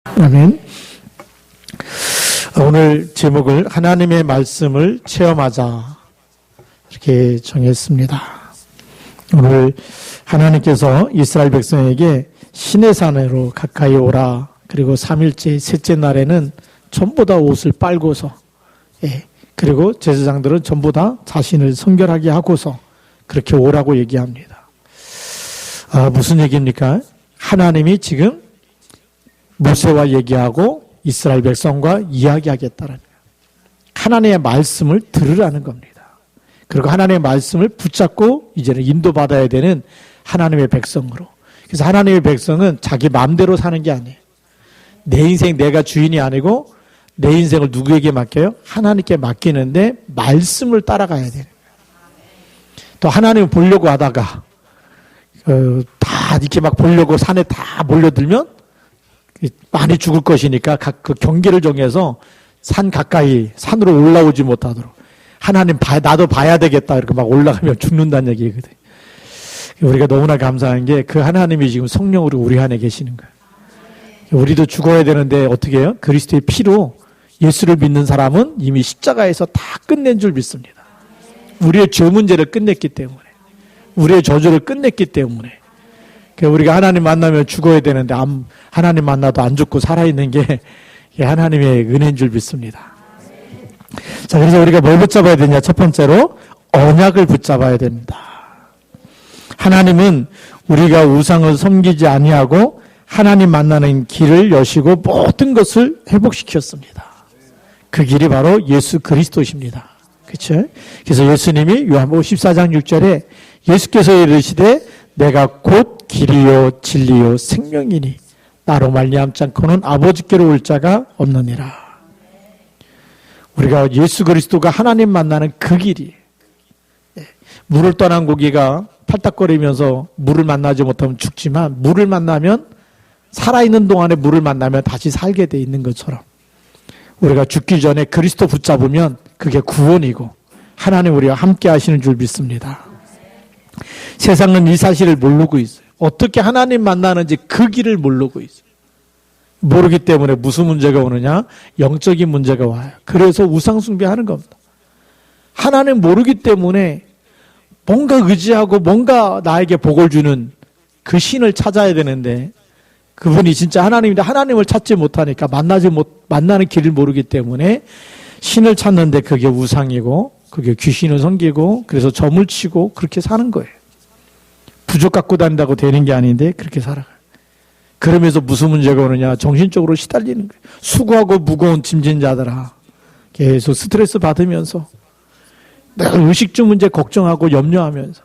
아멘. 오늘 제목을 하나님의 말씀을 체험하자 이렇게 정했습니다. 오늘 하나님께서 이스라엘 백성에게 시내산으로 가까이 오라, 그리고 3일째 셋째 날에는 전부 다 옷을 빨고서, 그리고 제사장들은 전부 다 자신을 성결하게 하고서 그렇게 오라고 얘기합니다. 무슨 얘기입니까? 하나님이 지금 모세와 얘기하고 이스라엘 백성과 이야기하겠다는 거예요. 하나님의 말씀을 들으라는 겁니다. 그리고 하나님의 말씀을 붙잡고 이제는 인도받아야 되는 하나님의 백성으로. 그래서 하나님의 백성은 자기 마음대로 사는 게 아니에요. 내 인생 내가 주인이 아니고 내 인생을 누구에게 맡겨요? 하나님께 맡기는데 말씀을 따라가야 되는 거예요. 또 하나님을 보려고 하다가 다 이렇게 막 보려고 산에 다 몰려들면 많이 죽을 것이니까 각 그 경계를 정해서 산 가까이 산으로 올라오지 못하도록 하나님 나도 봐야 되겠다 이렇게 막 올라가면 죽는다는 얘기거든요. 우리가 너무나 감사한 게 그 하나님이 지금 성령으로 우리 안에 계시는 거예요. 우리도 죽어야 되는데 어떻게 해요? 그리스도의 피로 예수를 믿는 사람은 이미 십자가에서 다 끝낸 줄 믿습니다. 우리의 죄 문제를 끝냈기 때문에, 우리의 저주를 끝냈기 때문에 우리가 하나님 만나면 죽어야 되는데 하나님 만나도 안 죽고 살아있는 게 하나님의 은혜인 줄 믿습니다. 자, 그래서 우리가 뭘 붙잡아야 되냐? 첫 번째로 언약을 붙잡아야 됩니다. 하나님은 우리가 우상을 섬기지 아니하고 하나님 만나는 길을 여시고 모든 것을 회복시켰습니다. 그 길이 바로 예수 그리스도십니다. 그렇죠? 그래서 예수님이 요한복음 14장 6절에 예수께서 이르시되 내가 곧 길이요 진리요 생명이니 나로 말미암지 않고는 아버지께로 올 자가 없느니라. 우리가 예수 그리스도가 하나님 만나는 그 길이, 물을 떠난 고기가 팔딱거리면서 물을 만나지 못하면 죽지만 물을 만나면 살아있는 동안에 물을 만나면 다시 살게 돼 있는 것처럼 우리가 죽기 전에 그리스도 붙잡으면 그게 구원이고 하나님 우리와 함께 하시는 줄 믿습니다. 세상은 이 사실을 모르고 있어요. 어떻게 하나님 만나는지 그 길을 모르고 있어요. 모르기 때문에 무슨 문제가 오느냐? 영적인 문제가 와요. 그래서 우상 숭배하는 겁니다. 하나님 모르기 때문에 뭔가 의지하고 뭔가 나에게 복을 주는 그 신을 찾아야 되는데 그분이 진짜 하나님인데 하나님을 찾지 못하니까 만나는 길을 모르기 때문에 신을 찾는데 그게 우상이고 그게 귀신을 섬기고 그래서 점을 치고 그렇게 사는 거예요. 부족 갖고 다닌다고 되는 게 아닌데 그렇게 살아가요. 그러면서 무슨 문제가 오느냐? 정신적으로 시달리는 거예요. 수고하고 무거운 짐진 자들아 계속 스트레스 받으면서 내가 의식주 문제 걱정하고 염려하면서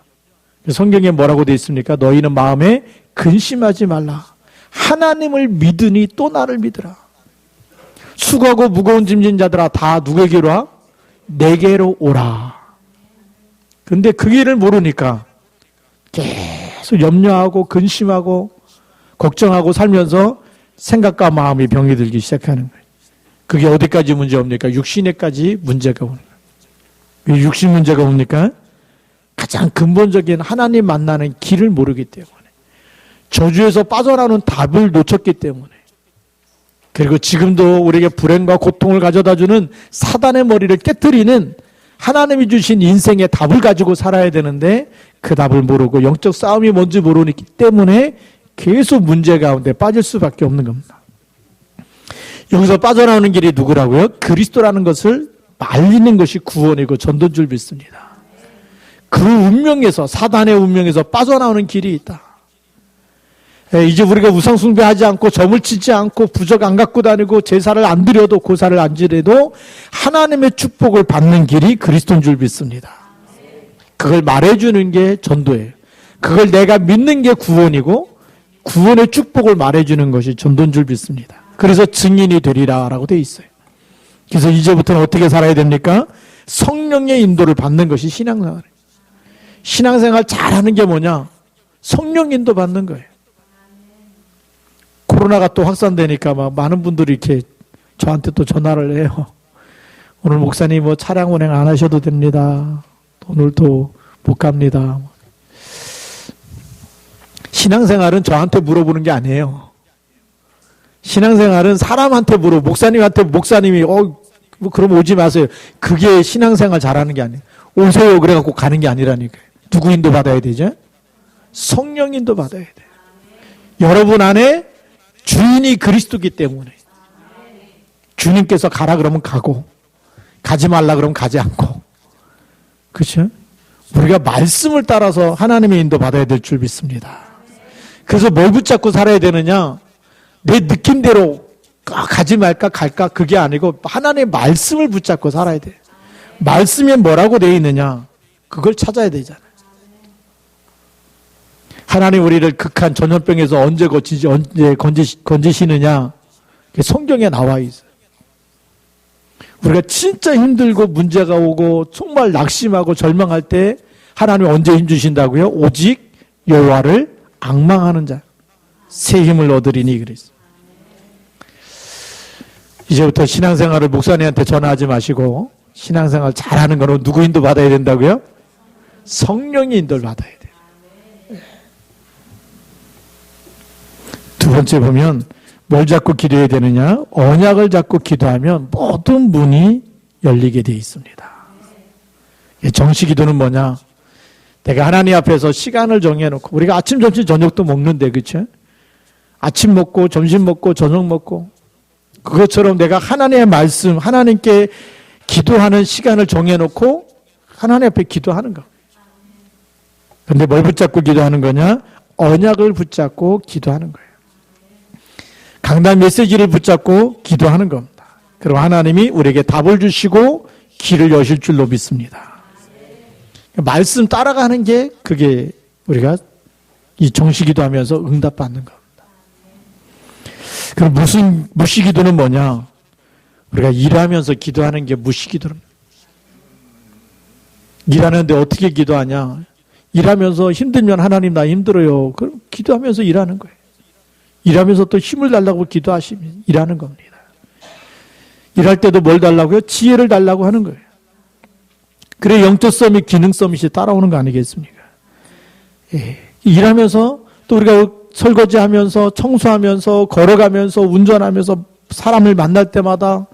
성경에 뭐라고 되어 있습니까? 너희는 마음에 근심하지 말라. 하나님을 믿으니 또 나를 믿으라. 수고하고 무거운 짐진 자들아 다 누구에게로 와? 내게로 오라. 근데 그 길을 모르니까 계속 염려하고 근심하고 걱정하고 살면서 생각과 마음이 병이 들기 시작하는 거예요. 그게 어디까지 문제옵니까? 육신에까지 문제가 오는 거예요. 왜 육신 문제가 옵니까? 가장 근본적인 하나님 만나는 길을 모르기 때문에 저주에서 빠져나오는 답을 놓쳤기 때문에 그리고 지금도 우리에게 불행과 고통을 가져다주는 사단의 머리를 깨트리는 하나님이 주신 인생의 답을 가지고 살아야 되는데 그 답을 모르고 영적 싸움이 뭔지 모르기 때문에 계속 문제 가운데 빠질 수밖에 없는 겁니다. 여기서 빠져나오는 길이 누구라고요? 그리스도라는 것을 알리는 것이 구원이고 전도인 줄 믿습니다. 그 운명에서 사단의 운명에서 빠져나오는 길이 있다. 이제 우리가 우상 숭배하지 않고 점을 치지 않고 부적 안 갖고 다니고 제사를 안 드려도 고사를 안 지래도 하나님의 축복을 받는 길이 그리스도인 줄 믿습니다. 그걸 말해주는 게 전도예요. 그걸 내가 믿는 게 구원이고 구원의 축복을 말해주는 것이 전도인 줄 믿습니다. 그래서 증인이 되리라라고 되어 있어요. 그래서 이제부터는 어떻게 살아야 됩니까? 성령의 인도를 받는 것이 신앙생활이에요. 신앙생활 잘하는 게 뭐냐? 성령 인도 받는 거예요. 코로나가 또 확산되니까 막 많은 분들이 이렇게 저한테 또 전화를 해요. 오늘 목사님 뭐 차량 운행 안 하셔도 됩니다. 오늘 또 못 갑니다. 신앙생활은 저한테 물어보는 게 아니에요. 신앙생활은 사람한테 목사님한테 목사님이 뭐 그럼 오지 마세요. 그게 신앙생활 잘하는 게 아니에요. 오세요 그래갖고 가는 게 아니라니까요. 누구 인도 받아야 되죠? 성령 인도 받아야 돼요. 여러분 안에 주인이 그리스도기 때문에 주님께서 가라 그러면 가고 가지 말라 그러면 가지 않고, 그렇죠? 우리가 말씀을 따라서 하나님의 인도 받아야 될 줄 믿습니다. 그래서 뭘 붙잡고 살아야 되느냐? 내 느낌대로 가지 말까 갈까 그게 아니고 하나님의 말씀을 붙잡고 살아야 돼요. 말씀에 뭐라고 되어 있느냐? 그걸 찾아야 되잖아요. 하나님 우리를 극한 전염병에서 언제 건지시느냐? 성경에 나와 있어요. 우리가 진짜 힘들고 문제가 오고 정말 낙심하고 절망할 때 하나님 언제 힘 주신다고요? 오직 여호와를 앙망하는 자 새 힘을 얻으리니 그랬어요. 이제부터 신앙생활을 목사님한테 전화하지 마시고 신앙생활 잘하는 거는 누구 인도 받아야 된다고요? 성령의 인도를 받아야 돼요. 두 번째 보면 뭘 잡고 기도해야 되느냐? 언약을 잡고 기도하면 모든 문이 열리게 되어 있습니다. 정시 기도는 뭐냐? 내가 하나님 앞에서 시간을 정해놓고 우리가 아침, 점심, 저녁도 먹는데 그렇죠? 아침 먹고 점심 먹고 저녁 먹고 그것처럼 내가 하나님의 말씀, 하나님께 기도하는 시간을 정해놓고 하나님 앞에 기도하는 거. 그런데 뭘 붙잡고 기도하는 거냐? 언약을 붙잡고 기도하는 거예요. 강단 메시지를 붙잡고 기도하는 겁니다. 그럼 하나님이 우리에게 답을 주시고 길을 여실 줄로 믿습니다. 말씀 따라가는 게 그게 우리가 이 정시기도하면서 응답받는 겁니다. 그럼 무시기도는 뭐냐? 우리가 일하면서 기도하는 게 무시기도입니다. 일하는데 어떻게 기도하냐? 일하면서 힘들면 하나님 나 힘들어요. 그럼 기도하면서 일하는 거예요. 일하면서 또 힘을 달라고 기도하시면 일하는 겁니다. 일할 때도 뭘 달라고요? 지혜를 달라고 하는 거예요. 그래 영적 서밋, 기능 서밋이 따라오는 거 아니겠습니까? 예. 일하면서 또 우리가 설거지하면서 청소하면서 걸어가면서 운전하면서 사람을 만날 때마다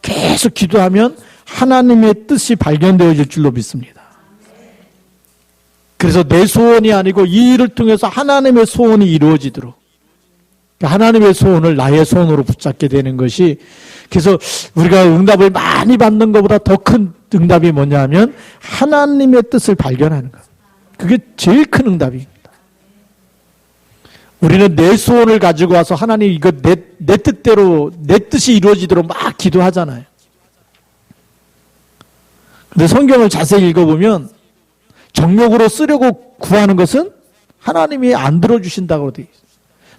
계속 기도하면 하나님의 뜻이 발견되어질 줄로 믿습니다. 그래서 내 소원이 아니고 이 일을 통해서 하나님의 소원이 이루어지도록 하나님의 소원을 나의 소원으로 붙잡게 되는 것이, 그래서 우리가 응답을 많이 받는 것보다 더 큰 응답이 뭐냐 하면 하나님의 뜻을 발견하는 것. 그게 제일 큰 응답입니다. 우리는 내 소원을 가지고 와서 하나님 이거 내 뜻대로 내 뜻이 이루어지도록 막 기도하잖아요. 근데 성경을 자세히 읽어보면 정욕으로 쓰려고 구하는 것은 하나님이 안 들어주신다고 되어 있어요.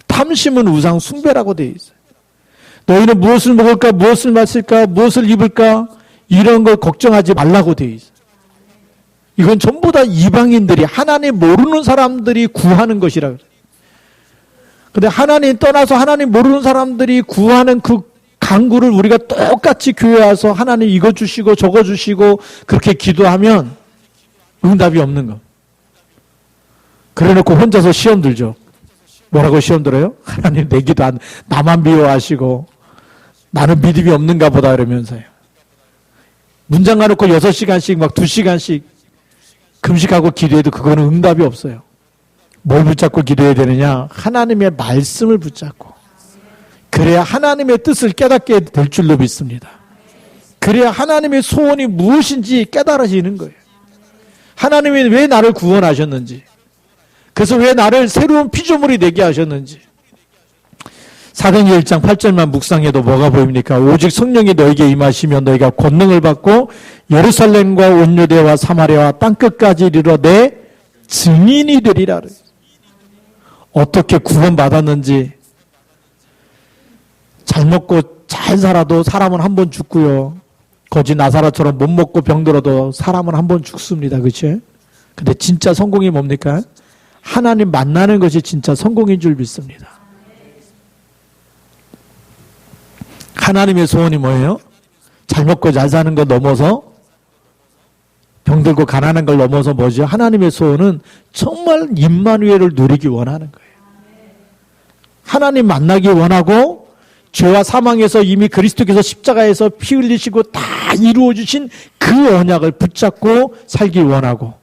탐심은 우상 숭배라고 되어 있어요. 너희는 무엇을 먹을까, 무엇을 마실까, 무엇을 입을까 이런 걸 걱정하지 말라고 되어 있어요. 이건 전부 다 이방인들이 하나님 모르는 사람들이 구하는 것이라 그래요. 근데 하나님 떠나서 하나님 모르는 사람들이 구하는 그 간구를 우리가 똑같이 교회 와서 하나님 이거 주시고 저거 주시고 그렇게 기도하면 응답이 없는 거. 그래놓고 혼자서 시험 들죠. 뭐라고 시험 들어요? 하나님 내 기도 나만 미워하시고 나는 믿음이 없는가 보다 이러면서요. 문장 가놓고 6시간씩 막 2시간씩 금식하고 기도해도 그거는 응답이 없어요. 뭘 붙잡고 기도해야 되느냐? 하나님의 말씀을 붙잡고. 그래야 하나님의 뜻을 깨닫게 될 줄로 믿습니다. 그래야 하나님의 소원이 무엇인지 깨달아지는 거예요. 하나님이 왜 나를 구원하셨는지, 그래서 왜 나를 새로운 피조물이 되게 하셨는지. 사도행전 1장 8절만 묵상해도 뭐가 보입니까? 오직 성령이 너에게 임하시면 너희가 권능을 받고 예루살렘과 온 유대와 사마리아와 땅끝까지 이르러 내 증인이 되리라. 어떻게 구원받았는지. 잘 먹고 잘 살아도 사람은 한 번 죽고요. 거지 나사로처럼 못 먹고 병들어도 사람은 한 번 죽습니다. 그렇죠? 근데 진짜 성공이 뭡니까? 하나님 만나는 것이 진짜 성공인 줄 믿습니다. 하나님의 소원이 뭐예요? 잘 먹고 잘 사는 거 넘어서, 병들고 가난한 걸 넘어서 뭐죠? 하나님의 소원은 정말 임마누엘을 누리기 원하는 거예요. 하나님 만나기 원하고 죄와 사망에서 이미 그리스도께서 십자가에서 피 흘리시고 다 이루어 주신 그 언약을 붙잡고 살기 원하고,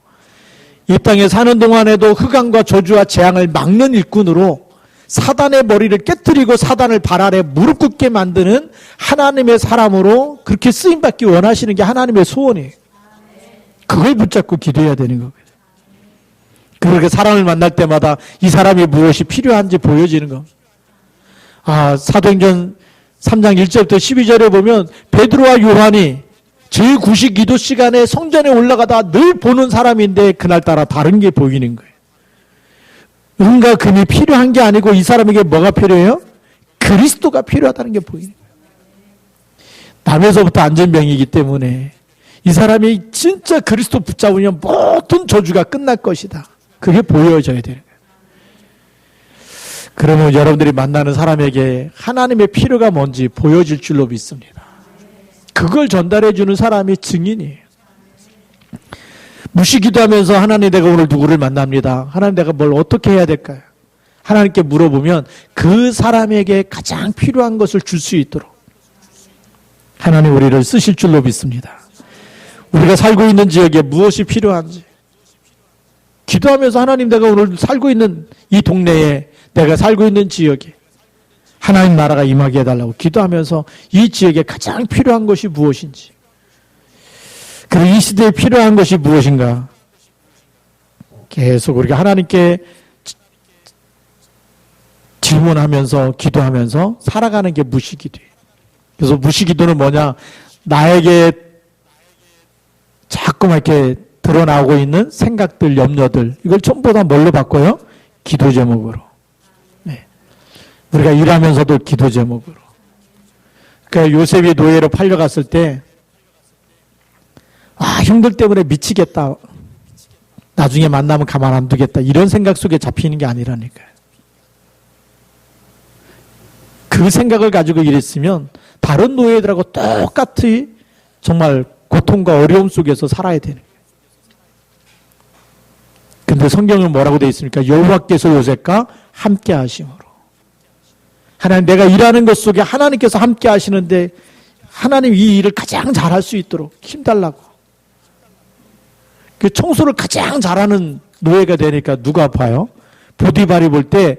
이 땅에 사는 동안에도 흑암과 저주와 재앙을 막는 일꾼으로 사단의 머리를 깨뜨리고 사단을 발 아래 무릎 꿇게 만드는 하나님의 사람으로 그렇게 쓰임받기 원하시는 게 하나님의 소원이에요. 그걸 붙잡고 기도해야 되는 거거든요. 그렇게 사람을 만날 때마다 이 사람이 무엇이 필요한지 보여지는 겁니다. 사도행전 3장 1절부터 12절에 보면 베드로와 요한이 제9시 기도 시간에 성전에 올라가다 늘 보는 사람인데 그날따라 다른 게 보이는 거예요. 은과 금이 필요한 게 아니고 이 사람에게 뭐가 필요해요? 그리스도가 필요하다는 게 보이는 거예요. 남에서부터 안전병이기 때문에 이 사람이 진짜 그리스도 붙잡으면 모든 저주가 끝날 것이다. 그게 보여져야 되는 거예요. 그러면 여러분들이 만나는 사람에게 하나님의 필요가 뭔지 보여질 줄로 믿습니다. 그걸 전달해 주는 사람이 증인이에요. 무시기도하면서 하나님, 내가 오늘 누구를 만납니다. 하나님, 내가 뭘 어떻게 해야 될까요? 하나님께 물어보면 그 사람에게 가장 필요한 것을 줄 수 있도록 하나님 우리를 쓰실 줄로 믿습니다. 우리가 살고 있는 지역에 무엇이 필요한지 기도하면서, 하나님, 내가 오늘 살고 있는 이 동네에, 내가 살고 있는 지역에 하나님 나라가 임하게 해달라고 기도하면서 이 지역에 가장 필요한 것이 무엇인지, 그리고 이 시대에 필요한 것이 무엇인가, 계속 우리가 하나님께 질문하면서 기도하면서 살아가는 게 무시기도예요. 그래서 무시기도는 뭐냐, 나에게 자꾸만 이렇게 드러나오고 있는 생각들, 염려들, 이걸 전부 다 뭘로 바꿔요? 기도 제목으로. 네. 우리가 일하면서도 기도 제목으로. 그러니까 요셉이 노예로 팔려갔을 때, 형들 때문에 미치겠다, 나중에 만나면 가만 안 두겠다, 이런 생각 속에 잡히는 게 아니라니까요. 그 생각을 가지고 일했으면 다른 노예들하고 똑같이 정말 고통과 어려움 속에서 살아야 되는 거예요. 근데 성경은 뭐라고 되어 있습니까? 여호와께서 요셉과 함께 하심으로. 하나님, 내가 일하는 것 속에 하나님께서 함께 하시는데 하나님 이 일을 가장 잘할 수 있도록 힘달라고. 그 청소를 가장 잘하는 노예가 되니까 누가 아파요? 보디발이 볼 때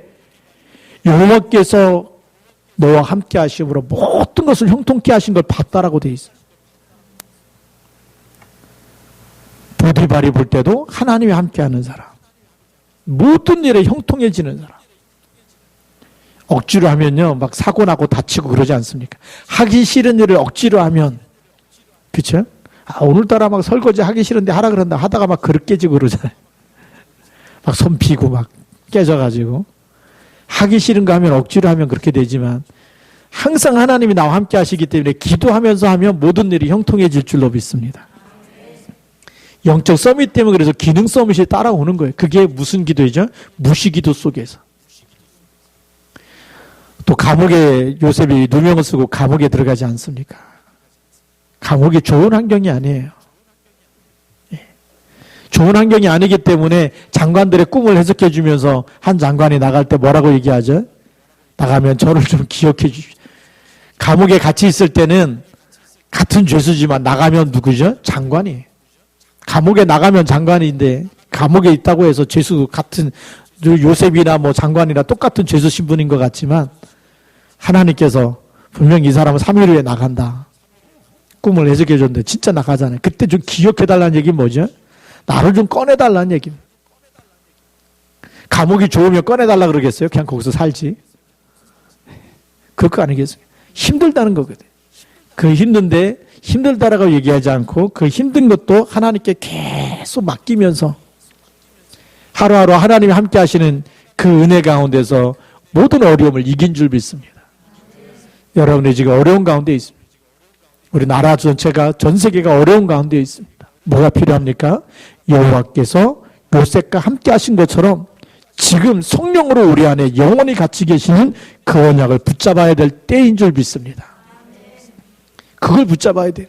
여호와께서 너와 함께 하심으로 모든 것을 형통케 하신 걸 봤다라고 되어 있어요. 보디발이 볼 때도 하나님이 함께하는 사람, 모든 일에 형통해지는 사람. 억지로 하면요 막 사고 나고 다치고 그러지 않습니까? 하기 싫은 일을 억지로 하면, 그렇죠? 오늘따라 막 설거지 하기 싫은데 하라 그런다 하다가 막 그릇 깨지고 그러잖아요. 막 손 피고 막 깨져가지고. 하기 싫은 거 하면 억지로 하면 그렇게 되지만 항상 하나님이 나와 함께 하시기 때문에 기도하면서 하면 모든 일이 형통해질 줄로 믿습니다. 영적 서밋 때문에 그래서 기능 서밋이 따라오는 거예요. 그게 무슨 기도이죠? 무시기도 속에서. 또 감옥에 요셉이 누명을 쓰고 감옥에 들어가지 않습니까? 감옥이 좋은 환경이 아니에요. 좋은 환경이 아니기 때문에 장관들의 꿈을 해석해 주면서 한 장관이 나갈 때 뭐라고 얘기하죠? 나가면 저를 좀 기억해 주십시오. 감옥에 같이 있을 때는 같은 죄수지만 나가면 누구죠? 장관이에요. 감옥에 나가면 장관인데 감옥에 있다고 해서 죄수 같은, 요셉이나 뭐 장관이나 똑같은 죄수 신분인 것 같지만 하나님께서 분명히 이 사람은 3일 후에 나간다. 꿈을 해석해 줬는데 진짜 나가잖아요. 그때 좀 기억해 달라는 얘기는 뭐죠? 나를 좀 꺼내 달라는 얘기입니다. 감옥이 좋으면 꺼내 달라 그러겠어요? 그냥 거기서 살지. 그럴 거 아니겠어요? 힘들다는 거거든요. 그 힘든데 힘들다라고 얘기하지 않고 그 힘든 것도 하나님께 계속 맡기면서 하루하루 하나님이 함께 하시는 그 은혜 가운데서 모든 어려움을 이긴 줄 믿습니다. 여러분이 지금 어려운 가운데 있습니다. 우리 나라 전체가, 전 세계가 어려운 가운데 있습니다. 뭐가 필요합니까? 여호와께서 요셉과 함께 하신 것처럼 지금 성령으로 우리 안에 영원히 같이 계시는 그 언약을 붙잡아야 될 때인 줄 믿습니다. 그걸 붙잡아야 돼요.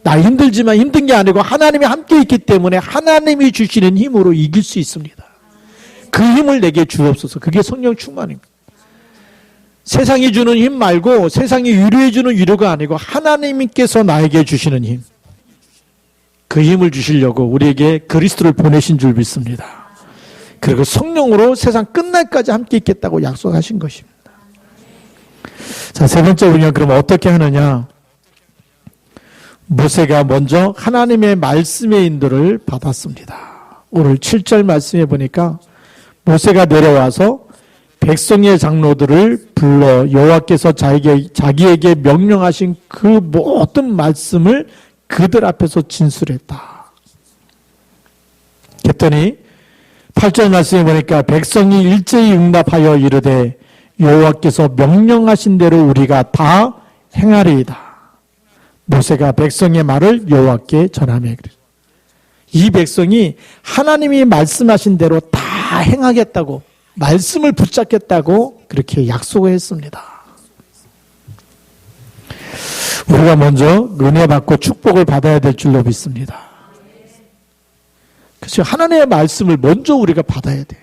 나 힘들지만 힘든 게 아니고 하나님이 함께 있기 때문에 하나님이 주시는 힘으로 이길 수 있습니다. 그 힘을 내게 주옵소서. 그게 성령 충만입니다. 세상이 주는 힘 말고 세상이 위로해 주는 위로가 아니고 하나님께서 나에게 주시는 힘. 그 힘을 주시려고 우리에게 그리스도를 보내신 줄 믿습니다. 그리고 성령으로 세상 끝날까지 함께 있겠다고 약속하신 것입니다. 자, 세 번째 우리가 그럼 어떻게 하느냐? 모세가 먼저 하나님의 말씀의 인도를 받았습니다. 오늘 7절 말씀해 보니까 모세가 내려와서 백성의 장로들을 불러 여호와께서 자기에게 명령하신 그 모든 말씀을 그들 앞에서 진술했다. 그랬더니 8절 말씀해 보니까 백성이 일제히 응답하여 이르되 여호와께서 명령하신 대로 우리가 다 행하리이다. 모세가 백성의 말을 여호와께 전하며 이 백성이 하나님이 말씀하신 대로 다 행하겠다고 말씀을 붙잡겠다고 그렇게 약속을 했습니다. 우리가 먼저 은혜 받고 축복을 받아야 될 줄로 믿습니다. 그래서 하나님의 말씀을 먼저 우리가 받아야 돼요.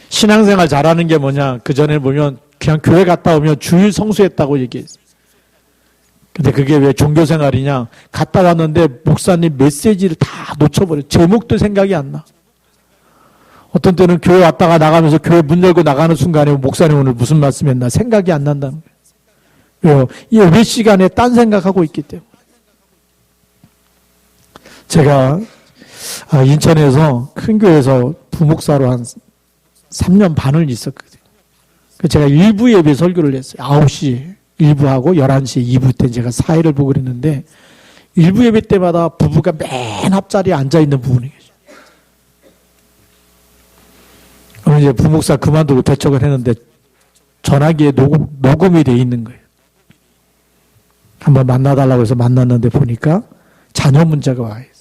신앙생활 잘하는 게 뭐냐? 그 전에 보면 그냥 교회 갔다 오면 주일 성수했다고 얘기했어요. 근데 그게 왜 종교생활이냐? 갔다 왔는데 목사님 메시지를 다 놓쳐버려요. 제목도 생각이 안 나. 어떤 때는 교회 왔다가 나가면서 교회 문 열고 나가는 순간에 목사님 오늘 무슨 말씀했나 생각이 안 난다는 거예요. 왜요? 이 예배 시간에 딴 생각하고 있기 때문에. 제가 인천에서 큰 교회에서 부목사로 한 3년 반을 있었거든요. 제가 일부 예배 설교를 했어요. 9시 1부하고 11시 2부 때 제가 사회를 보고 그랬는데 일부 예배 때마다 부부가 맨 앞자리에 앉아있는 부분이 계셔요. 그럼 이제 부목사 그만두고 대척을 했는데 전화기에 녹음이 돼 있는 거예요. 한번 만나달라고 해서 만났는데 보니까 자녀 문제가 와 있어요.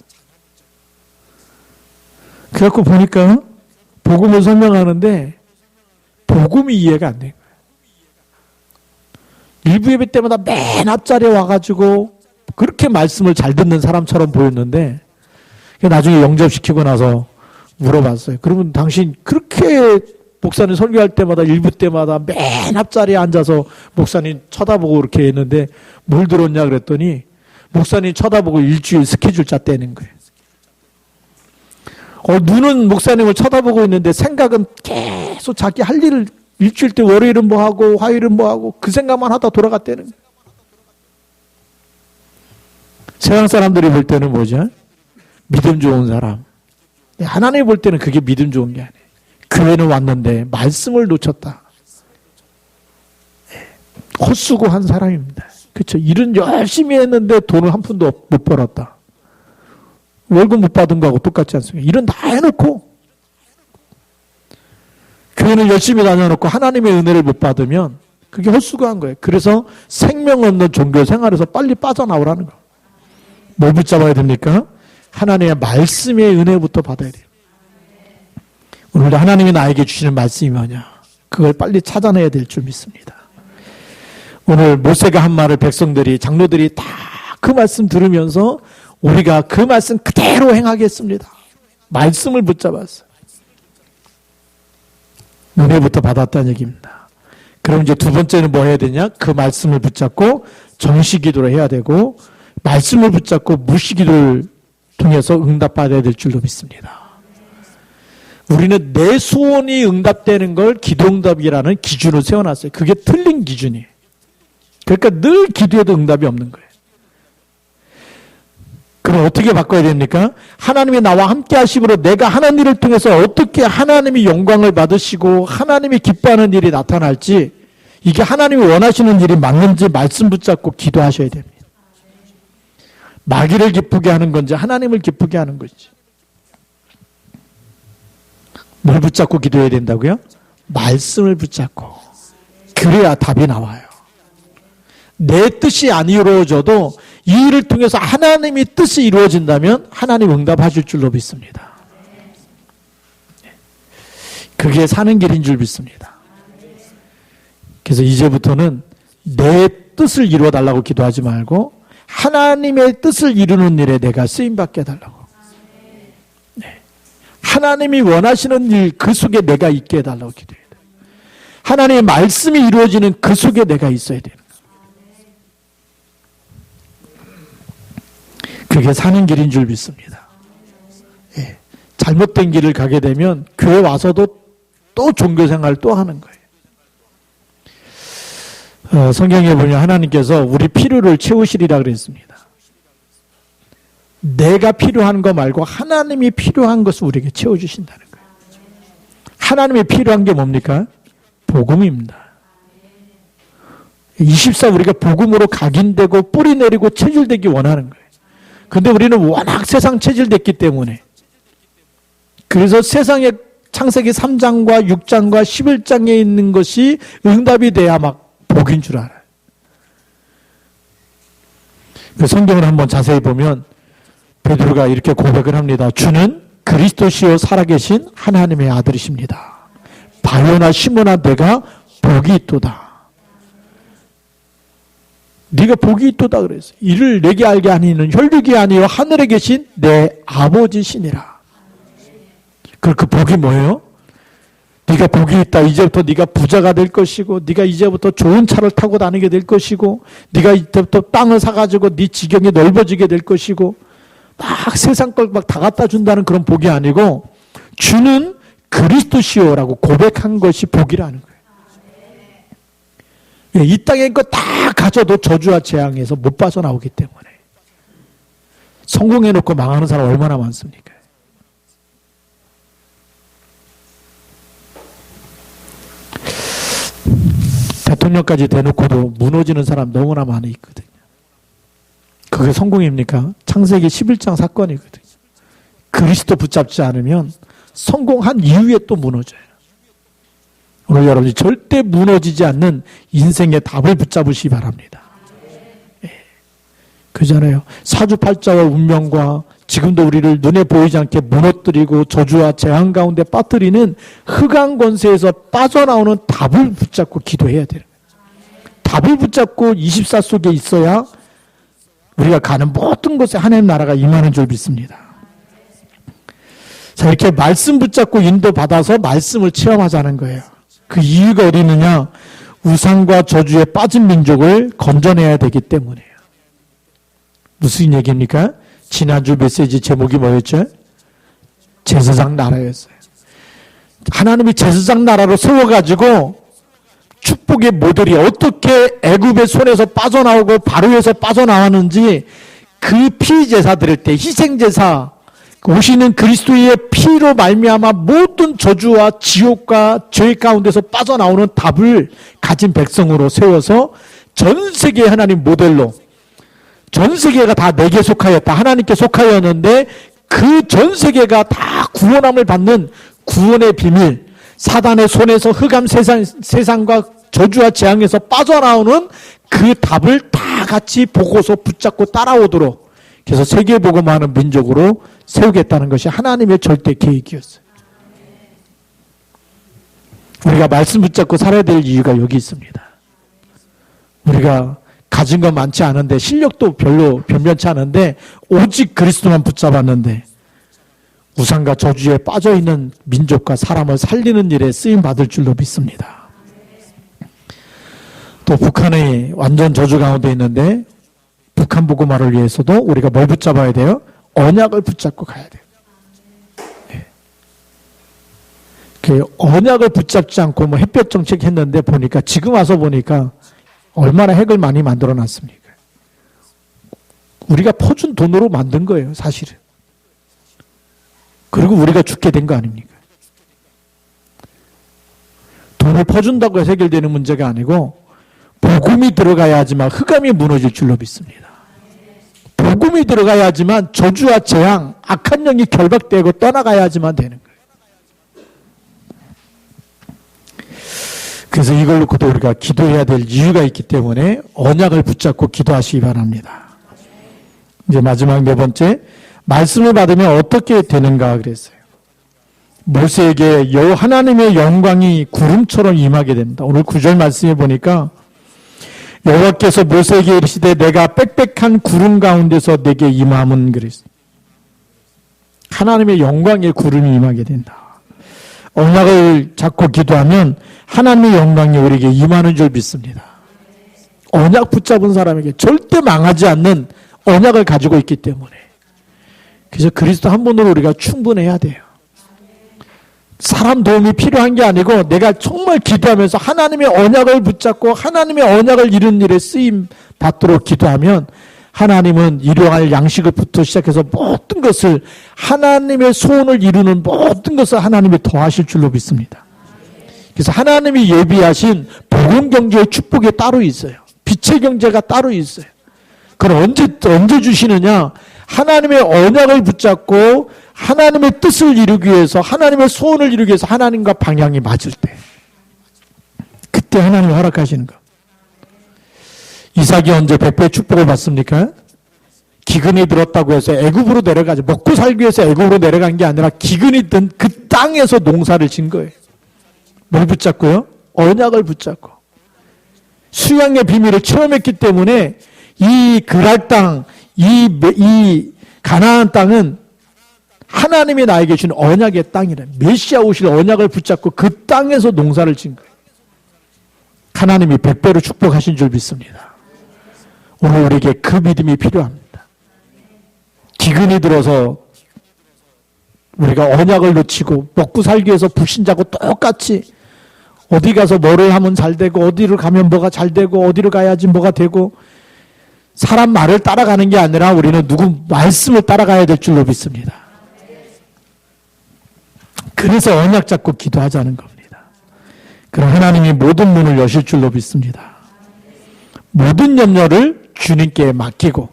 그래갖고 보니까 복음을 설명하는데 복음이 이해가 안 된 거예요. 일부 예배 때마다 맨 앞자리에 와가지고 그렇게 말씀을 잘 듣는 사람처럼 보였는데 나중에 영접시키고 나서 물어봤어요. 그러면 당신 그렇게 목사님 설교할 때마다 일부 때마다 맨 앞자리에 앉아서 목사님 쳐다보고 그렇게 했는데 뭘 들었냐 그랬더니 목사님 쳐다보고 일주일 스케줄 짰다는 거예요. 눈은 목사님을 쳐다보고 있는데 생각은 계속 자기 할 일을 일주일 때 월요일은 뭐 하고 화요일은 뭐 하고 그 생각만 하다 돌아갔다는 거예요. 세상 사람들이 볼 때는 뭐죠? 믿음 좋은 사람. 하나님 볼 때는 그게 믿음 좋은 게 아니에요. 교회는 왔는데 말씀을 놓쳤다. 헛수고한 사람입니다. 그렇죠? 일은 열심히 했는데 돈을 한 푼도 못 벌었다. 월급 못 받은 거하고 똑같지 않습니까? 일은 다 해놓고 교회는 열심히 다녀놓고 하나님의 은혜를 못 받으면 그게 헛수고한 거예요. 그래서 생명 없는 종교 생활에서 빨리 빠져나오라는 거예요. 뭘 붙잡아야 됩니까? 하나님의 말씀의 은혜부터 받아야 돼요. 오늘도 하나님이 나에게 주시는 말씀이 뭐냐? 그걸 빨리 찾아내야 될 줄 믿습니다. 오늘 모세가 한 말을 백성들이 장로들이 다 그 말씀 들으면서 우리가 그 말씀 그대로 행하겠습니다. 말씀을 붙잡았어요. 은혜부터 받았다는 얘기입니다. 그럼 이제 두 번째는 뭐 해야 되냐? 그 말씀을 붙잡고 정시기도를 해야 되고 말씀을 붙잡고 무시기도를 통해서 응답받아야 될 줄로 믿습니다. 우리는 내 소원이 응답되는 걸 기도응답이라는 기준을 세워놨어요. 그게 틀린 기준이에요. 그러니까 늘 기도해도 응답이 없는 거예요. 그럼 어떻게 바꿔야 됩니까? 하나님이 나와 함께 하심으로 내가 하는 일을 통해서 어떻게 하나님이 영광을 받으시고 하나님이 기뻐하는 일이 나타날지 이게 하나님이 원하시는 일이 맞는지 말씀 붙잡고 기도하셔야 됩니다. 마귀를 기쁘게 하는 건지 하나님을 기쁘게 하는 건지. 뭘 붙잡고 기도해야 된다고요? 말씀을 붙잡고. 그래야 답이 나와요. 내 뜻이 안 이루어져도 이 일을 통해서 하나님의 뜻이 이루어진다면 하나님 응답하실 줄로 믿습니다. 그게 사는 길인 줄 믿습니다. 그래서 이제부터는 내 뜻을 이루어달라고 기도하지 말고 하나님의 뜻을 이루는 일에 내가 쓰임받게 해달라고. 하나님이 원하시는 일 그 속에 내가 있게 해달라고 기도해야 돼요. 하나님의 말씀이 이루어지는 그 속에 내가 있어야 되는 거예요. 그게 사는 길인 줄 믿습니다. 예. 잘못된 길을 가게 되면 교회 와서도 또 종교생활 또 하는 거예요. 성경에 보면 하나님께서 우리 필요를 채우시리라 그랬습니다. 내가 필요한 거 말고 하나님이 필요한 것을 우리에게 채워주신다는 거예요. 하나님이 필요한 게 뭡니까? 복음입니다. 24 우리가 복음으로 각인되고 뿌리 내리고 체질되기 원하는 거예요. 근데 우리는 워낙 세상 체질됐기 때문에 그래서 세상의 창세기 3장과 6장과 11장에 있는 것이 응답이 돼야 막 복인 줄 알아요. 그 성경을 한번 자세히 보면 베드로가 이렇게 고백을 합니다. 주는 그리스도시요 살아계신 하나님의 아들이십니다. 바요나 시몬아 내가 복이 있도다. 네가 복이 있도다 그랬어요. 이를 내게 알게 하니는 혈육이 아니요 하늘에 계신 내 아버지시니라. 그 복이 뭐예요? 네가 복이 있다. 이제부터 네가 부자가 될 것이고 네가 이제부터 좋은 차를 타고 다니게 될 것이고 네가 이제부터 땅을 사가지고 네 지경이 넓어지게 될 것이고 막 세상 걸 막 다 갖다 준다는 그런 복이 아니고 주는 그리스도시오라고 고백한 것이 복이라는 거예요. 이 땅에 거 다 가져도 저주와 재앙에서 못 빠져나오기 때문에 성공해놓고 망하는 사람 얼마나 많습니까? 대통령까지 대놓고도 무너지는 사람 너무나 많이 있거든요. 그게 성공입니까? 창세기 11장 사건이거든요. 그리스도 붙잡지 않으면 성공한 이후에 또 무너져요. 오늘 여러분이 절대 무너지지 않는 인생의 답을 붙잡으시기 바랍니다. 예. 그잖아요. 사주팔자와 운명과 지금도 우리를 눈에 보이지 않게 무너뜨리고 저주와 재앙 가운데 빠뜨리는 흑암 권세에서 빠져나오는 답을 붙잡고 기도해야 돼요. 답을 붙잡고 24 속에 있어야 우리가 가는 모든 곳에 하나님 나라가 임하는 줄 믿습니다. 자, 이렇게 말씀 붙잡고 인도받아서 말씀을 체험하자는 거예요. 그 이유가 어디 있느냐? 우상과 저주에 빠진 민족을 건져내야 되기 때문이에요. 무슨 얘기입니까? 지난주 메시지 제목이 뭐였죠? 제사장 나라였어요. 하나님이 제사장 나라로 세워가지고 축복의 모델이 어떻게 애굽의 손에서 빠져나오고 바로에서 빠져나왔는지 그 피제사 드릴 때 희생제사 오시는 그리스도의 피로 말미암아 모든 저주와 지옥과 죄 가운데서 빠져나오는 답을 가진 백성으로 세워서 전 세계 하나님 모델로 전 세계가 다 내게 속하였다. 하나님께 속하였는데 그 전 세계가 다 구원함을 받는 구원의 비밀, 사단의 손에서 흑암 세상과 저주와 재앙에서 빠져나오는 그 답을 다 같이 보고서 붙잡고 따라오도록 그래서 세계복음하는 민족으로 세우겠다는 것이 하나님의 절대 계획이었어요. 우리가 말씀 붙잡고 살아야 될 이유가 여기 있습니다. 우리가 가진 건 많지 않은데 실력도 별로 변변치 않은데 오직 그리스도만 붙잡았는데 우상과 저주에 빠져있는 민족과 사람을 살리는 일에 쓰임받을 줄로 믿습니다. 또 북한이 완전 저주 가운데 있는데 북한 복음화를 위해서도 우리가 뭘 붙잡아야 돼요? 언약을 붙잡고 가야 돼요. 네. 그 언약을 붙잡지 않고 뭐 햇볕 정책 했는데 보니까 지금 와서 보니까 얼마나 핵을 많이 만들어 놨습니까? 우리가 퍼준 돈으로 만든 거예요, 사실은. 그리고 우리가 죽게 된 거 아닙니까? 돈을 퍼준다고 해서 해결되는 문제가 아니고 복음이 들어가야지만 흑암이 무너질 줄로 믿습니다. 복음이 들어가야지만 저주와 재앙, 악한 영이 결박되고 떠나가야지만 되는 거예요. 그래서 이걸 놓고도 우리가 기도해야 될 이유가 있기 때문에 언약을 붙잡고 기도하시기 바랍니다. 이제 마지막 네 번째, 말씀을 받으면 어떻게 되는가 그랬어요. 모세에게 하나님의 영광이 구름처럼 임하게 된다. 오늘 9절 말씀에 보니까 여호와께서 모세에게 이르시되 내가 빽빽한 구름 가운데서 내게 임함은 그랬어요. 하나님의 영광의 구름이 임하게 된다. 언약을 잡고 기도하면 하나님의 영광이 우리에게 임하는 줄 믿습니다. 언약 붙잡은 사람에게 절대 망하지 않는 언약을 가지고 있기 때문에. 그래서 그리스도 한 분으로 우리가 충분해야 돼요. 사람 도움이 필요한 게 아니고 내가 정말 기도하면서 하나님의 언약을 붙잡고 하나님의 언약을 이루는 일에 쓰임 받도록 기도하면 하나님은 일용할 양식을부터 시작해서 모든 것을 하나님의 소원을 이루는 모든 것을 하나님이 더하실 줄로 믿습니다. 그래서 하나님이 예비하신 복음 경제의 축복이 따로 있어요. 빛의 경제가 따로 있어요. 그럼 언제 주시느냐? 하나님의 언약을 붙잡고 하나님의 뜻을 이루기 위해서 하나님의 소원을 이루기 위해서 하나님과 방향이 맞을 때 그때 하나님이 허락하시는 거. 이삭이 언제 100배의 축복을 받습니까? 기근이 들었다고 해서 애굽으로 내려가지 먹고 살기 위해서 애굽으로 내려간 게 아니라 기근이 든 그 땅에서 농사를 진 거예요. 뭘 붙잡고요? 언약을 붙잡고 수양의 비밀을 체험했기 때문에 이 그랄 땅, 이 가나안 땅은 하나님이 나에게 주신 언약의 땅이래. 메시아 오실 언약을 붙잡고 그 땅에서 농사를 진 거예요. 하나님이 100배로 축복하신 줄 믿습니다. 오늘 우리에게 그 믿음이 필요합니다. 기근이 들어서 우리가 언약을 놓치고 먹고 살기 위해서 불신자고 똑같이 어디 가서 뭐를 하면 잘 되고 어디를 가면 뭐가 잘 되고 어디를 가야지 뭐가 되고 사람 말을 따라가는 게 아니라 우리는 누구 말씀을 따라가야 될 줄로 믿습니다. 그래서 언약 잡고 기도하자는 겁니다. 그럼 하나님이 모든 문을 여실 줄로 믿습니다. 모든 염려를 주님께 맡기고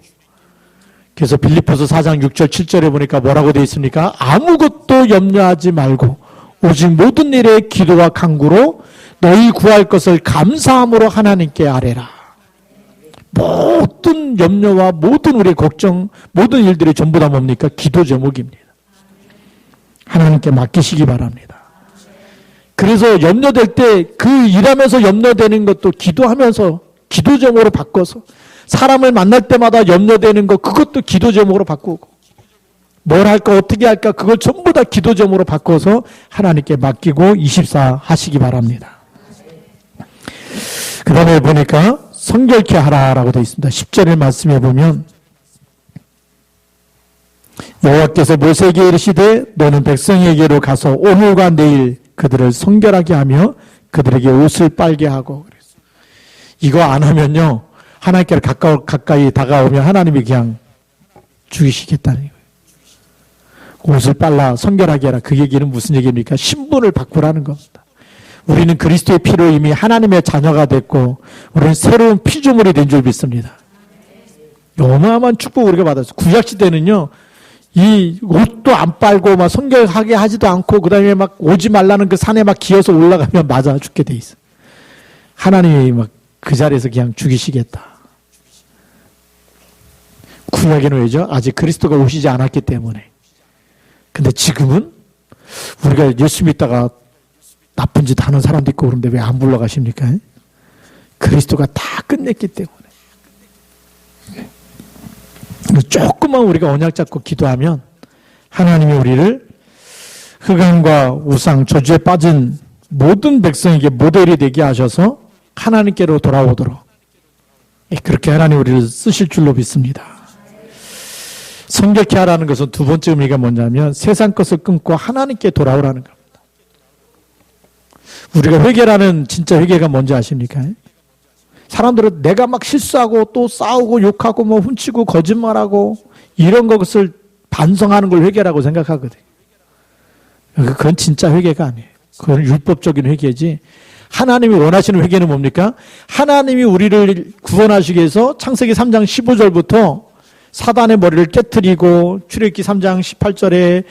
그래서 빌립보서 4장 6절 7절에 보니까 뭐라고 되어 있습니까? 아무것도 염려하지 말고 오직 모든 일에 기도와 간구로 너희 구할 것을 감사함으로 하나님께 아뢰라. 모든 염려와 모든 우리의 걱정 모든 일들이 전부 다 뭡니까? 기도 제목입니다. 하나님께 맡기시기 바랍니다. 그래서 염려될 때 그 일하면서 염려되는 것도 기도하면서 기도 제목으로 바꿔서 사람을 만날 때마다 염려되는 것 그것도 기도 제목으로 바꾸고 뭘 할까 어떻게 할까 그걸 전부 다 기도 제목으로 바꿔서 하나님께 맡기고 24 하시기 바랍니다. 그 다음에 보니까 성결케 하라라고 되어 있습니다. 10절의 말씀에 보면 여호와께서 모세에게 이르시되 너는 백성에게로 가서 오늘과 내일 그들을 성결하게 하며 그들에게 옷을 빨게 하고 그랬어요. 이거 안 하면요 하나님께 가까이 다가오면 하나님이 그냥 죽이시겠다는 거예요. 옷을 빨라 성결하게 하라. 그 얘기는 무슨 얘기입니까? 신분을 바꾸라는 겁니다. 우리는 그리스도의 피로 이미 하나님의 자녀가 됐고 우리는 새로운 피조물이 된 줄 믿습니다. 어마어마한 축복을 우리가 받았어요. 구약시대는요 이 옷도 안 빨고 막 성결하게 하지도 않고 그 다음에 막 오지 말라는 그 산에 막 기어서 올라가면 맞아 죽게 돼 있어. 하나님이 막 그 자리에서 그냥 죽이시겠다. 구약에는 왜죠? 아직 그리스도가 오시지 않았기 때문에. 근데 지금은 우리가 예수 믿다가 나쁜 짓 하는 사람도 있고 그런데 왜 안 불러가십니까? 그리스도가 다 끝냈기 때문에. 조금만 우리가 언약 잡고 기도하면 하나님이 우리를 흑암과 우상, 저주에 빠진 모든 백성에게 모델이 되게 하셔서 하나님께로 돌아오도록 그렇게 하나님 우리를 쓰실 줄로 믿습니다. 성결케 하라는 것은 두 번째 의미가 뭐냐면 세상 것을 끊고 하나님께 돌아오라는 겁니다. 우리가 회개라는 진짜 회개가 뭔지 아십니까? 사람들은 내가 막 실수하고 또 싸우고 욕하고 뭐 훔치고 거짓말하고 이런 것을 반성하는 걸 회개라고 생각하거든요. 그건 진짜 회개가 아니에요. 그건 율법적인 회개지. 하나님이 원하시는 회개는 뭡니까? 하나님이 우리를 구원하시기 위해서 창세기 3장 15절부터 사단의 머리를 깨트리고 출애굽기 3장 18절에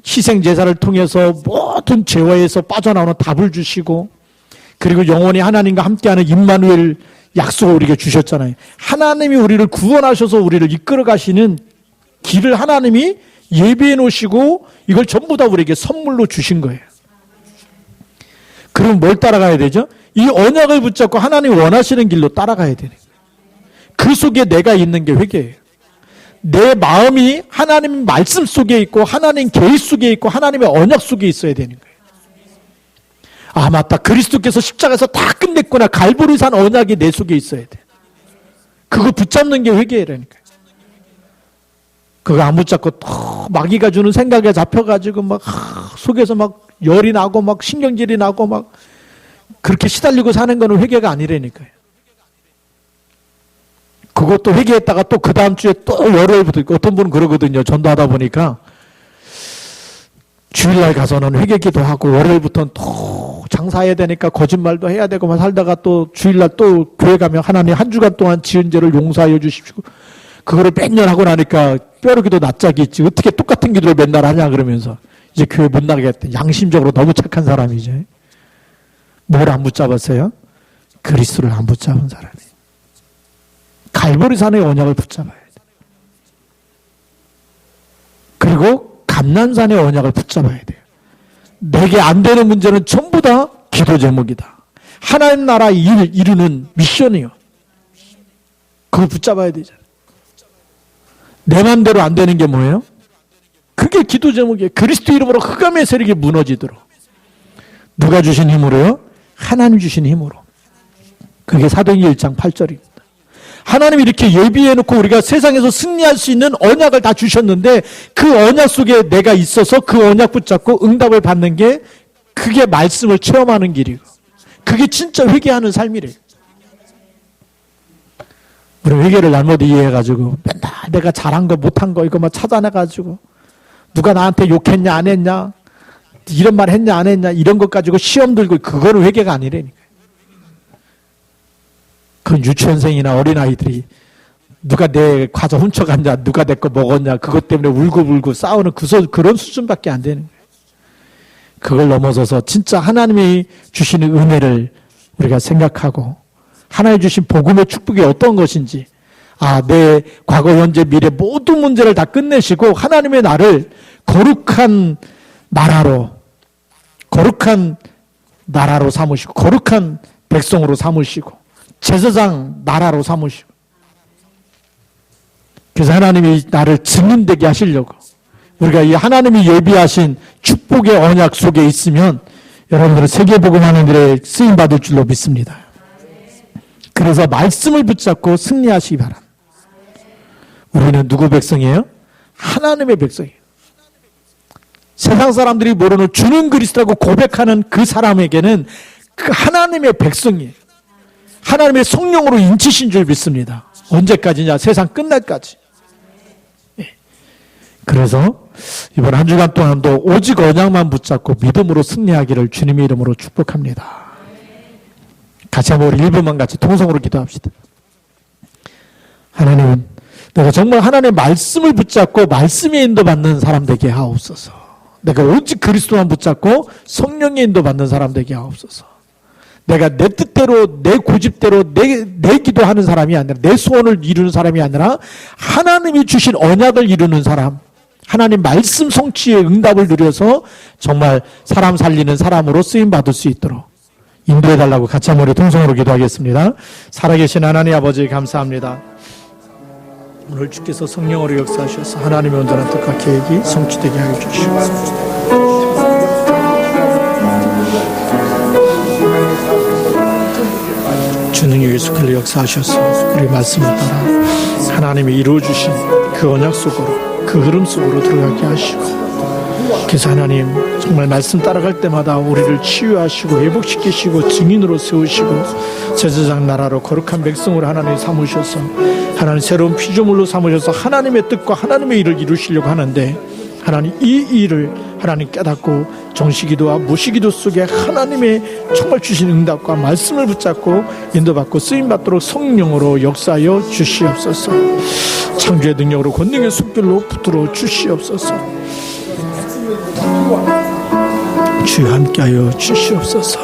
희생제사를 통해서 모든 죄와에서 빠져나오는 답을 주시고 그리고 영원히 하나님과 함께하는 임마누엘 약속을 우리에게 주셨잖아요. 하나님이 우리를 구원하셔서 우리를 이끌어 가시는 길을 하나님이 예비해 놓으시고 이걸 전부 다 우리에게 선물로 주신 거예요. 그럼 뭘 따라가야 되죠? 이 언약을 붙잡고 하나님이 원하시는 길로 따라가야 되는 거예요. 그 속에 내가 있는 게 회개예요. 내 마음이 하나님 말씀 속에 있고 하나님 계획 속에 있고 하나님의 언약 속에 있어야 되는 거예요. 아, 맞다. 그리스도께서 십자가에서 다 끝냈구나. 갈보리산 언약이 내 속에 있어야 돼. 그거 붙잡는 게 회개라니까요. 그거 안 붙잡고 마귀가 주는 생각에 잡혀가지고 막 속에서 막 열이 나고 막 신경질이 나고 막 그렇게 시달리고 사는 거는 회개가 아니라니까요. 그것도 회개했다가 또 그 다음 주에 또 월요일부터 어떤 분은 그러거든요. 전도하다 보니까 주일날 가서는 회개 기도하고 월요일부터는 또 장사해야 되니까 거짓말도 해야 되고 막 살다가 또 주일날 또 교회 가면 하나님 한 주간 동안 지은 죄를 용서하여 주십시오. 그거를 매년 하고 나니까 뼈르기도 낯짝이 있지. 어떻게 똑같은 기도를 맨날 하냐 그러면서 이제 교회 못 나가겠다. 양심적으로 너무 착한 사람이죠. 뭘 안 붙잡았어요? 그리스도를 안 붙잡은 사람이. 갈보리산의 언약을 붙잡아야 돼. 그리고 감난산의 언약을 붙잡아야 돼요. 내게 안 되는 문제는 전부 다 기도 제목이다. 하나님 나라 일 이루는 미션이요. 그걸 붙잡아야 되잖아요. 내 맘대로 안 되는 게 뭐예요? 그게 기도 제목이에요. 그리스도 이름으로 흑암의 세력이 무너지도록. 누가 주신 힘으로요? 하나님 주신 힘으로. 그게 사도행전 1장 8절입니다. 하나님이 이렇게 예비해놓고 우리가 세상에서 승리할 수 있는 언약을 다 주셨는데 그 언약 속에 내가 있어서 그 언약 붙잡고 응답을 받는 게 그게 말씀을 체험하는 길이고 그게 진짜 회개하는 삶이래요. 우리 회개를 잘못 이해해가지고 맨날 내가 잘한 거 못한 거 이거 막 찾아내가지고 누가 나한테 욕했냐 안 했냐 이런 말 했냐 안 했냐 이런 것 가지고 시험 들고 그거는 회개가 아니라니까. 그건 유치원생이나 어린아이들이 누가 내 과자 훔쳐갔냐 누가 내 거 먹었냐 그것 때문에 울고 싸우는 그런 수준밖에 안 되는 거예요. 그걸 넘어서서 진짜 하나님이 주시는 은혜를 우리가 생각하고 하나님 주신 복음의 축복이 어떤 것인지 내 과거 현재 미래 모든 문제를 다 끝내시고 하나님의 나를 거룩한 나라로 삼으시고 거룩한 백성으로 삼으시고 제사장 나라로 삼으시고 그래서 하나님이 나를 증인되게 하시려고 우리가 이 하나님이 예비하신 축복의 언약 속에 있으면 여러분들은 세계복음하는 일에 쓰임받을 줄로 믿습니다. 그래서 말씀을 붙잡고 승리하시기 바랍니다. 우리는 누구 백성이에요? 하나님의 백성이에요. 세상 사람들이 모르는 주는 그리스도라고 고백하는 그 사람에게는 그 하나님의 백성이에요. 하나님의 성령으로 인치신 줄 믿습니다. 언제까지냐? 세상 끝날까지. 그래서 이번 한 주간 동안도 오직 언약만 붙잡고 믿음으로 승리하기를 주님의 이름으로 축복합니다. 같이 한번 우리 1분만 같이 통성으로 기도합시다. 하나님, 내가 정말 하나님의 말씀을 붙잡고 말씀에 인도받는 사람 되게 하옵소서. 내가 오직 그리스도만 붙잡고 성령에 인도받는 사람 되게 하옵소서. 내가 내 뜻대로 내 고집대로 내 기도하는 사람이 아니라 내 소원을 이루는 사람이 아니라 하나님이 주신 언약을 이루는 사람, 하나님 말씀 성취의 응답을 누려서 정말 사람 살리는 사람으로 쓰임받을 수 있도록 인도해달라고 같이 한번 우리 통성으로 기도하겠습니다. 살아계신 하나님 아버지 감사합니다. 오늘 주께서 성령으로 역사하셔서 하나님의 온전한 뜻과 계획이 성취되게 하여 주시옵소서. 주는 예수 그리스도 역사하셔서 우리 말씀을 따라 하나님이 이루어주신 그 언약 속으로 그 흐름 속으로 들어가게 하시고 그래서 하나님 정말 말씀 따라갈 때마다 우리를 치유하시고 회복시키시고 증인으로 세우시고 제사장 나라로 거룩한 백성으로 하나님 삼으셔서 하나님 새로운 피조물로 삼으셔서 하나님의 뜻과 하나님의 일을 이루시려고 하는데 하나님 이 일을 하나님 깨닫고 정시기도와 무시기도 속에 하나님의 정말 주신 응답과 말씀을 붙잡고 인도받고 쓰임받도록 성령으로 역사하여 주시옵소서. 창조의 능력으로 권능의 숲길로 붙들어 주시옵소서. 주여 함께하여 주시옵소서.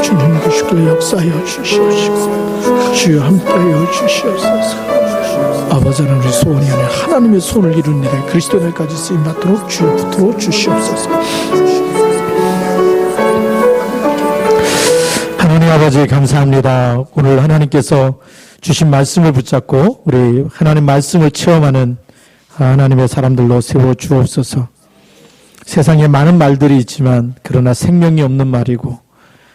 주님 그 숲길로 역사하여 주시옵시고 주여 함께하여 주시옵소서. 아버지 하나님 우리 소원이 아니라 하나님의 손을 이루는 일에 그리스도의 날까지 쓰임받도록 주여 붙들어 주시옵소서. 하나님 아버지 감사합니다. 오늘 하나님께서 주신 말씀을 붙잡고 우리 하나님 말씀을 체험하는 하나님의 사람들로 세워 주옵소서. 세상에 많은 말들이 있지만 그러나 생명이 없는 말이고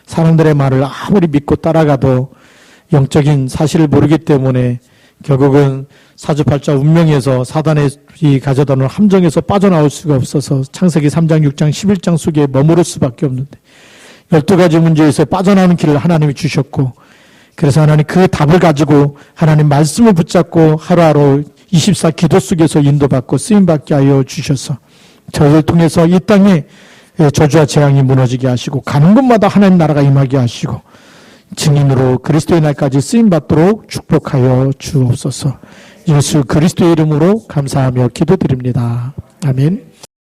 사람들의 말을 아무리 믿고 따라가도 영적인 사실을 모르기 때문에 결국은 사주팔자 운명에서 사단의 이 가져다 놓은 함정에서 빠져나올 수가 없어서 창세기 3장, 6장, 11장 속에 머무를 수밖에 없는데 12가지 문제에서 빠져나오는 길을 하나님이 주셨고 그래서 하나님 그 답을 가지고 하나님 말씀을 붙잡고 하루하루 24 기도 속에서 인도받고 쓰임받게 하여 주셔서 저를 통해서 이 땅에 저주와 재앙이 무너지게 하시고 가는 곳마다 하나님 나라가 임하게 하시고 증인으로 그리스도의 날까지 쓰임받도록 축복하여 주옵소서. 예수 그리스도의 이름으로 감사하며 기도드립니다. 아멘.